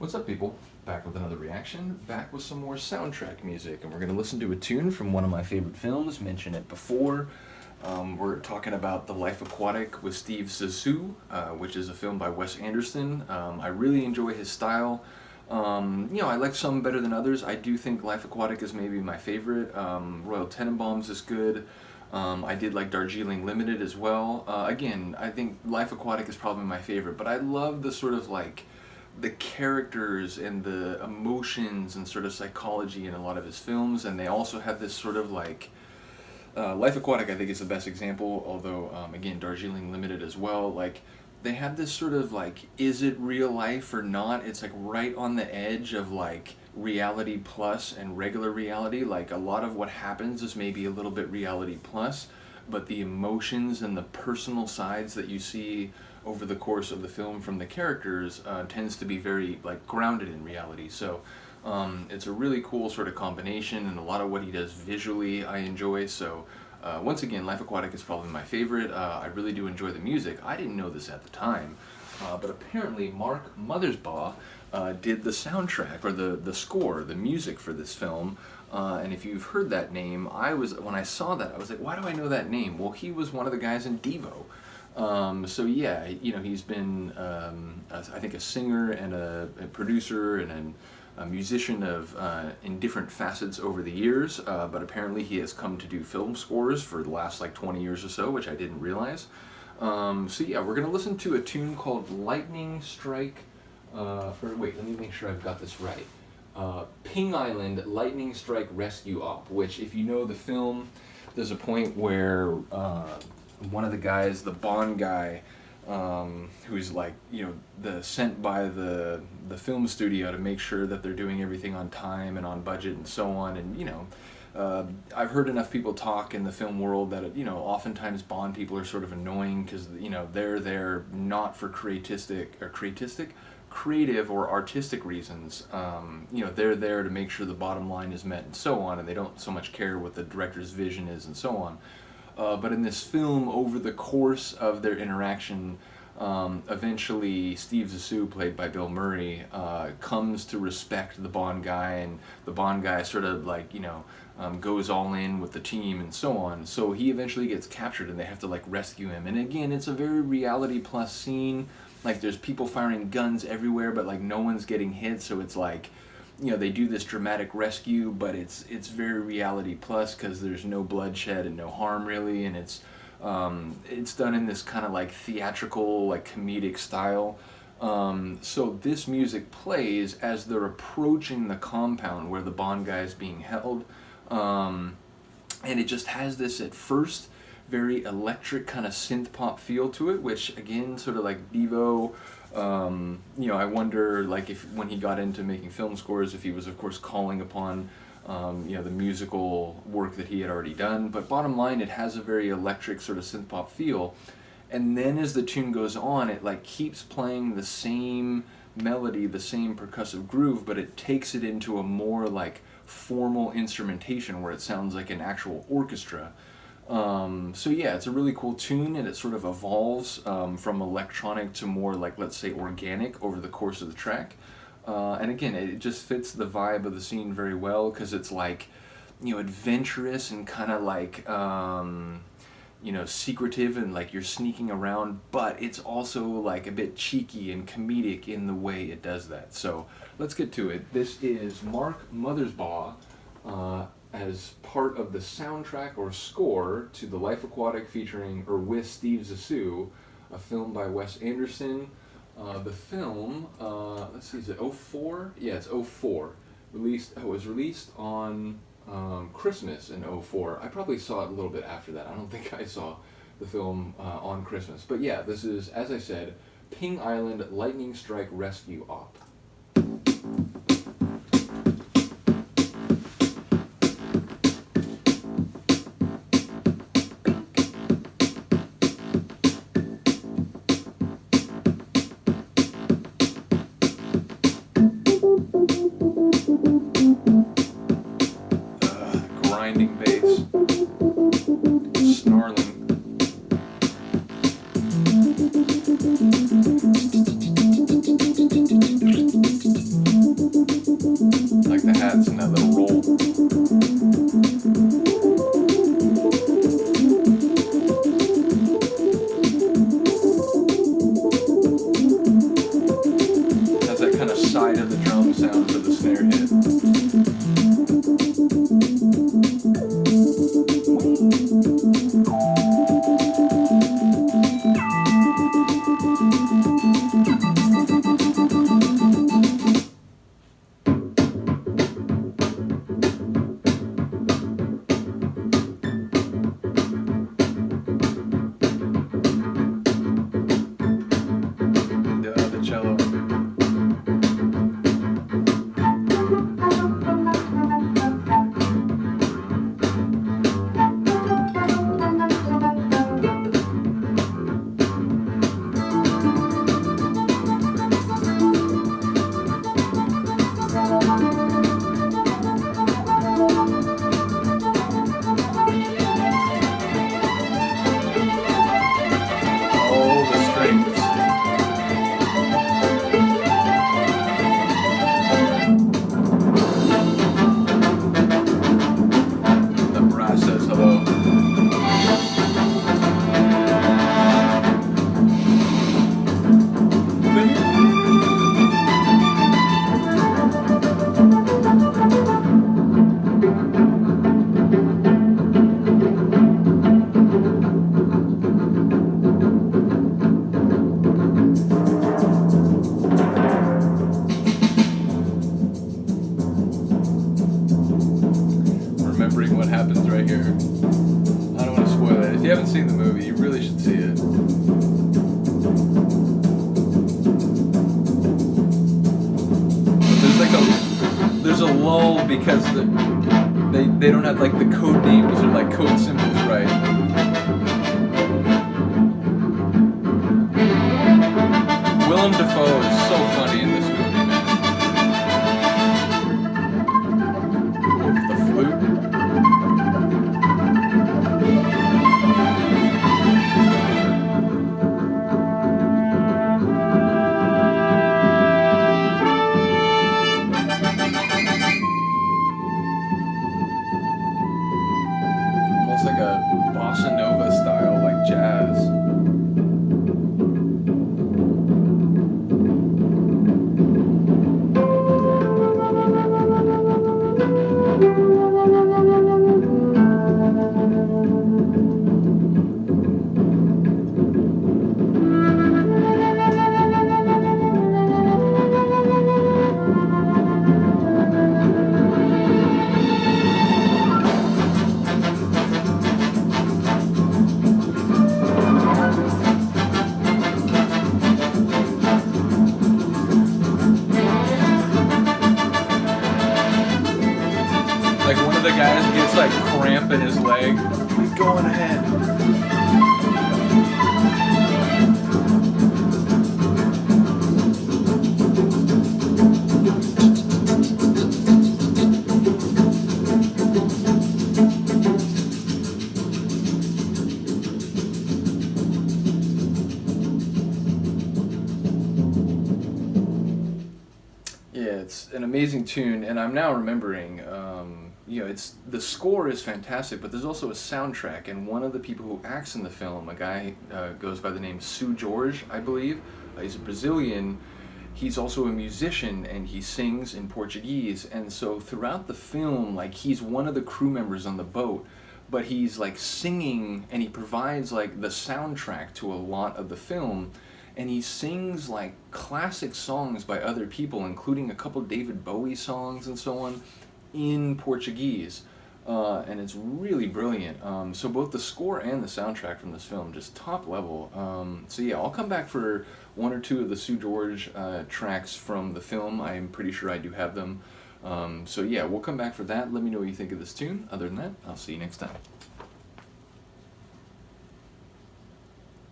What's up, people? Back with another reaction, back with some more soundtrack music, and we're going to listen to a tune from one of my favorite films, mentioned it before. We're talking about The Life Aquatic with Steve Zissou, which is a film by Wes Anderson. I really enjoy his style. I like some better than others. I do think Life Aquatic is maybe my favorite. Royal Tenenbaums is good. I did like Darjeeling Limited as well. Again, I think Life Aquatic is probably my favorite, but I love the sort of like the characters and the emotions and sort of psychology in a lot of his films, and they also have this sort of like Life Aquatic I think is the best example, although again Darjeeling Limited as well. Like they have this sort of like, is it real life or not? It's like right on the edge of like reality plus and regular reality. Like a lot of what happens is maybe a little bit reality plus, but the emotions and the personal sides that you see over the course of the film from the characters tends to be very like grounded in reality. So it's a really cool sort of combination, and a lot of what he does visually I enjoy. So once again, Life Aquatic is probably my favorite. I really do enjoy the music. I didn't know this at the time, but apparently Mark Mothersbaugh did the soundtrack, or the score, the music for this film. And if you've heard that name, when I saw that, I was like, why do I know that name? Well, he was one of the guys in Devo. So yeah, he's been, I think, a singer and a producer and a musician in different facets over the years, but apparently he has come to do film scores for the last like 20 years or so, which I didn't realize. So yeah, we're going to listen to a tune called Lightning Strike, wait, let me make sure I've got this right. Ping Island Lightning Strike Rescue Op, which, if you know the film, there's a point where one of the guys, the Bond guy, who's like, sent by the film studio to make sure that they're doing everything on time and on budget and so on. And I've heard enough people talk in the film world that oftentimes Bond people are sort of annoying because they're there not for creative or artistic reasons. They're there to make sure the bottom line is met and so on, and they don't so much care what the director's vision is and so on. But in this film, over the course of their interaction, eventually Steve Zissou, played by Bill Murray, comes to respect the Bond guy, and the Bond guy sort of like, goes all in with the team and so on. So he eventually gets captured and they have to like rescue him. And again, it's a very reality plus scene. Like there's people firing guns everywhere, but like no one's getting hit, so it's like, they do this dramatic rescue, but it's very reality plus because there's no bloodshed and no harm really, and it's done in this kind of like theatrical, like comedic style. So this music plays as they're approaching the compound where the Bond guy is being held, and it just has this at first very electric kind of synth pop feel to it, which again, sort of like Devo. I wonder, like, if when he got into making film scores, if he was, of course, calling upon, the musical work that he had already done. But bottom line, it has a very electric sort of synth pop feel. And then as the tune goes on, it like keeps playing the same melody, the same percussive groove, but it takes it into a more like formal instrumentation where it sounds like an actual orchestra. So yeah, it's a really cool tune, and it sort of evolves from electronic to more like, let's say, organic over the course of the track. And again, it just fits the vibe of the scene very well because it's like, adventurous and kind of like, secretive, and like you're sneaking around, but it's also like a bit cheeky and comedic in the way it does that. So let's get to it. This is Mark Mothersbaugh, as part of the soundtrack or score to The Life Aquatic featuring or with Steve Zissou, a film by Wes Anderson. The film, let's see, is it 04? Yeah, it's 04. It was released on Christmas in 04. I probably saw it a little bit after that. I don't think I saw the film on Christmas. But yeah, this is, as I said, Ping Island Lightning Strike Rescue Op. Grinding bass, snarling. Like the hats and that little roll. Has that kind of side of the drum sound for the snare hit. The cello. Oh, the strings. The brass says hello. Remembering what happens right here. I don't want to spoil it. If you haven't seen the movie, you really should see it. But there's a lull because they don't have like the code names or like code symbols right. Willem Dafoe is so funny in this movie, man. The flute. Almost like a bossa nova style, like jazz. Like one of the guys gets like cramp in his leg. He's going ahead. Yeah, it's an amazing tune, and I'm now remembering, it's the score is fantastic, but there's also a soundtrack, and one of the people who acts in the film, a guy goes by the name Seu Jorge, I believe. He's a Brazilian. He's also a musician, and he sings in Portuguese, and so throughout the film, like, he's one of the crew members on the boat, but he's like singing, and he provides like the soundtrack to a lot of the film. And he sings like classic songs by other people, including a couple David Bowie songs and so on, in Portuguese, and it's really brilliant. So both the score and the soundtrack from this film, just top level. So yeah, I'll come back for one or two of the Seu Jorge tracks from the film. I'm pretty sure I do have them. So yeah, we'll come back for that. Let me know what you think of this tune. Other than that, I'll see you next time.